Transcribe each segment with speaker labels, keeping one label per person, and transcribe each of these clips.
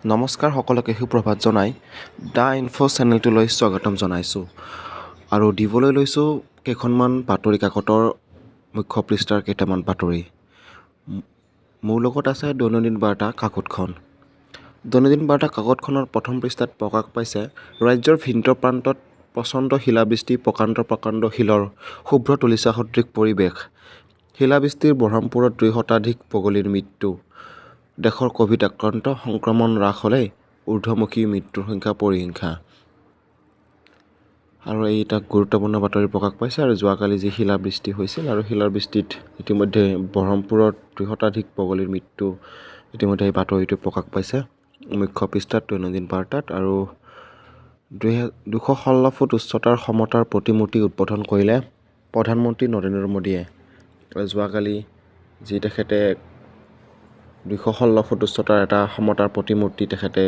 Speaker 1: নমস্কাৰ সকলোকে সুপ্ৰভাত জনাই দা ইনফো চেনেলটোলৈ স্বাগতম জনাইছোঁ আৰু দিবলৈ লৈছোঁ কেইখনমান বাতৰি কাকতৰ মুখ্য পৃষ্ঠাৰ কেইটামান বাতৰি। মোৰ লগত আছে দৈনন্দিন বাৰ্তা কাকতখন। দৈনন্দিন বাৰ্তা কাকতখনৰ প্ৰথম পৃষ্ঠাত প্ৰকাশ পাইছে ৰাজ্যৰ ভিন্ন প্ৰান্তত প্ৰচণ্ড শিলাবৃষ্টি, প্ৰকাণ্ড শিলৰ শুভ্ৰ তুলিচা সদৃশ পৰিৱেশ। শিলাবৃষ্টিৰ বহৰমপুৰত 2 শতাধিক পগলীৰ মৃত্যু। দেশৰ ক'ভিড আক্ৰান্ত সংক্ৰমণ হ্ৰাস হ'লে ঊৰ্ধ্বমুখী মৃত্যুৰ সংখ্যা পৰিসংখ্যা। আৰু এই এটা গুৰুত্বপূৰ্ণ বাতৰি প্ৰকাশ পাইছে। আৰু যোৱাকালি যি শিলাবৃষ্টি হৈছিল আৰু শিলাবৃষ্টিত ইতিমধ্যে বহৰমপুৰত 2 শতাধিক পগলীৰ মৃত্যু ইতিমধ্যে এই বাতৰিটো প্ৰকাশ পাইছে মুখ্য পৃষ্ঠাত দৈনন্দিন বাৰ্তাত। আৰু 216 ফুট উচ্চতাৰ সমতাৰ প্ৰতিমূৰ্তি উদ্বোধন কৰিলে প্ৰধানমন্ত্ৰী নৰেন্দ্ৰ মোদীয়ে। যোৱাকালি যি তেখেতে 216 ফুট উচ্চতাৰ এটা সমতাৰ প্ৰতিমূৰ্তি তেখেতে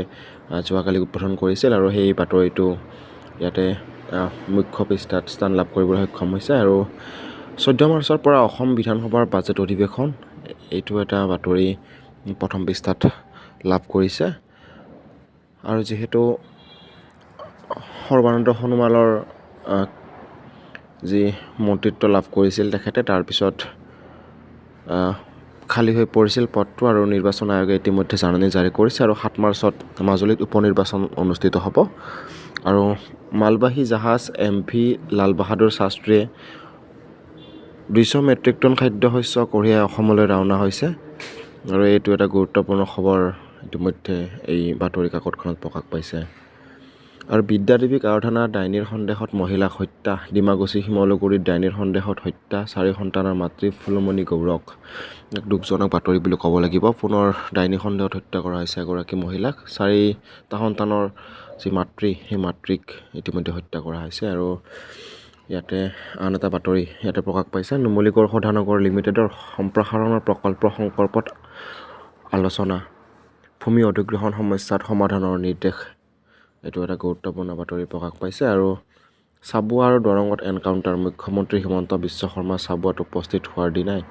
Speaker 1: যোৱাকালি উদ্বোধন কৰিছিল আৰু সেই বাতৰিটো ইয়াতে মুখ্য পৃষ্ঠাত স্থান লাভ কৰিবলৈ সক্ষম হৈছে। আৰু 14 মাৰ্চৰ পৰা অসম বিধানসভাৰ বাজেট অধিৱেশন, এইটো এটা বাতৰি প্ৰথম পৃষ্ঠাত লাভ কৰিছে। আৰু যিহেতু সৰ্বানন্দ সোণোৱালৰ যি মন্ত্ৰিত্ব লাভ কৰিছিল তেখেতে, তাৰপিছত খালী হৈ পৰিছিল পদটো আৰু নিৰ্বাচন আয়োগে ইতিমধ্যে জাননী জাৰি কৰিছে। আৰু 7 মাৰ্চত মাজুলীত উপ নিৰ্বাচন অনুষ্ঠিত হ'ব। আৰু মালবাহী জাহাজ MV লাল বাহাদুৰ শাস্ত্ৰীয়ে 200 মেট্ৰিক টন খাদ্যশস্য কঢ়িয়াই অসমলৈ ৰাওনা হৈছে। আৰু এইটো এটা গুৰুত্বপূৰ্ণ খবৰ ইতিমধ্যে এই বাতৰি কাকতখনত প্ৰকাশ পাইছে। আৰু বিদ্যাদেৱীক আৰাধনা ডাইনীৰ সন্দেহত মহিলাক হত্যা। ডিমাকুছী শিমলুগুৰিত ডাইনীৰ সন্দেহত হত্যা 4 সন্তানৰ মাতৃ ফুলমণি গৌৰক। এক দুখজনক বাতৰি বুলি ক'ব লাগিব। পুনৰ ডাইনী সন্দেহত হত্যা কৰা হৈছে এগৰাকী মহিলাক। 4টা সন্তানৰ যি মাতৃ, সেই মাতৃক ইতিমধ্যে হত্যা কৰা হৈছে। আৰু ইয়াতে আন এটা বাতৰি ইয়াতে প্ৰকাশ পাইছে নুমলীগড় শোধনাগাৰ লিমিটেডৰ সম্প্ৰসাৰণৰ প্ৰকল্প সংকল্পত আলোচনা। ভূমি অধিগ্ৰহণ সমস্যাত সমাধানৰ নিৰ্দেশ। এইটো এটা গুৰুত্বপূৰ্ণ বাতৰি প্ৰকাশ পাইছে। আৰু চাবুৱা আৰু দৰঙত এনকাউণ্টাৰ। মুখ্যমন্ত্ৰী হিমন্ত বিশ্ব শৰ্মা চাবুৱাত উপস্থিত হোৱাৰ দিনাই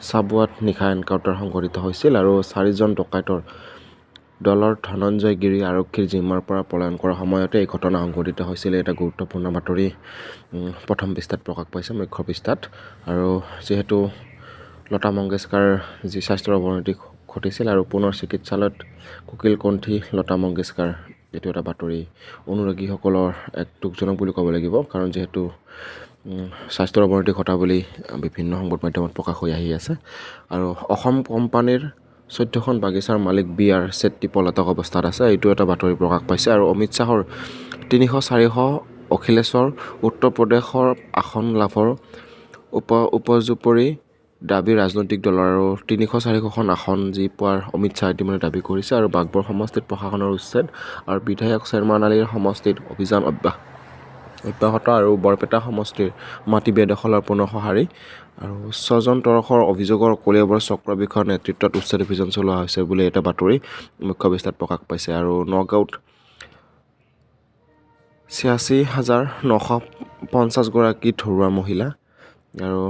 Speaker 1: চাবুৱাত নিশা এনকাউণ্টাৰ সংঘটিত হৈছিল। আৰু 4জন ডকাইতৰ দলৰ ধনঞ্জয় গিৰি আৰক্ষীৰ জিম্মাৰ পৰা পলায়ন কৰাৰ সময়তে এই ঘটনা সংঘটিত হৈছিল। এটা গুৰুত্বপূৰ্ণ বাতৰি প্ৰথম পৃষ্ঠাত প্ৰকাশ পাইছে মুখ্য পৃষ্ঠাত। আৰু যিহেতু লতা মংগেশকাৰ যি স্বাস্থ্যৰ অৱনতি ঘটিছিল আৰু পুনৰ চিকিৎসালয়ত কোকিলকণ্ঠী লতা মংগেশকাৰ, এইটো এটা বাতৰি অনুৰাগীসকলৰ এক দুখজনক বুলি ক'ব লাগিব। কাৰণ যিহেতু স্বাস্থ্যৰ অৱনতি ঘটা বুলি বিভিন্ন সংবাদ মাধ্যমত প্ৰকাশ হৈ আহি আছে। আৰু অসম কোম্পানীৰ 14খন বাগিচাৰ মালিক BR চেট্টি পলাতক অৱস্থাত আছে, এইটো এটা বাতৰি প্ৰকাশ পাইছে। আৰু অমিত শ্বাহৰ 300-400 অখিলেশ্বৰ উত্তৰ প্ৰদেশৰ আসন লাভৰ উপৰ্যুপৰি দাবী ৰাজনৈতিক দলৰ। আৰু 300-400খন আসন যি পোৱাৰ অমিত শ্বাহে ইতিমধ্যে দাবী কৰিছে। আৰু বাগবৰ সমষ্টিত প্ৰশাসনৰ উচ্ছেদ আৰু বিধায়ক চেৰমান আলীৰ সমষ্টিত অভিযান অব্যাহত। আৰু বৰপেটা সমষ্টিৰ মাটি বেদখলৰ পুনৰ সঁহাৰি। আৰু 6জন তৰশৰ অভিযোগৰ কলিয়াবৰ চক্ৰ বিষয়াৰ নেতৃত্বত উচ্ছেদ অভিযান চলোৱা হৈছে বুলি এটা বাতৰি মুখ্য পৃষ্ঠাত প্ৰকাশ পাইছে। আৰু নগাঁৱত 86,950 গৰাকী ঘৰুৱা মহিলা আৰু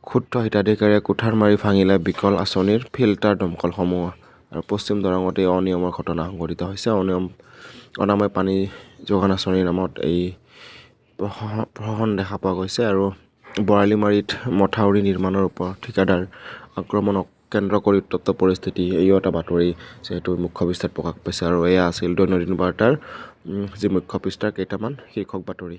Speaker 1: ক্ষুদ্ৰ হিতাধিকাৰীয়ে কোঠাৰ মাৰি ভাঙিলে বিকল আঁচনিৰ ফিল্টাৰ দমকলসমূহ। আৰু পশ্চিম দৰঙত এই অনিয়মৰ ঘটনা সংঘটিত হৈছে। অনাময় পানী যোগান আঁচনিৰ নামত এই প্ৰহসন দেখা পোৱা গৈছে। আৰু বৰালীমাৰীত মথাউৰি নিৰ্মাণৰ ওপৰত ঠিকাদাৰ আক্ৰমণক কেন্দ্ৰ কৰি উত্তপ্ত পৰিস্থিতি, এইও এটা বাতৰি যিহেতু মুখ্য পৃষ্ঠাত প্ৰকাশ পাইছে। আৰু এয়া আছিল দৈনন্দিন বাৰ্তাৰ যি মুখ্য পৃষ্ঠাৰ কেইটামান শীৰ্ষক বাতৰি।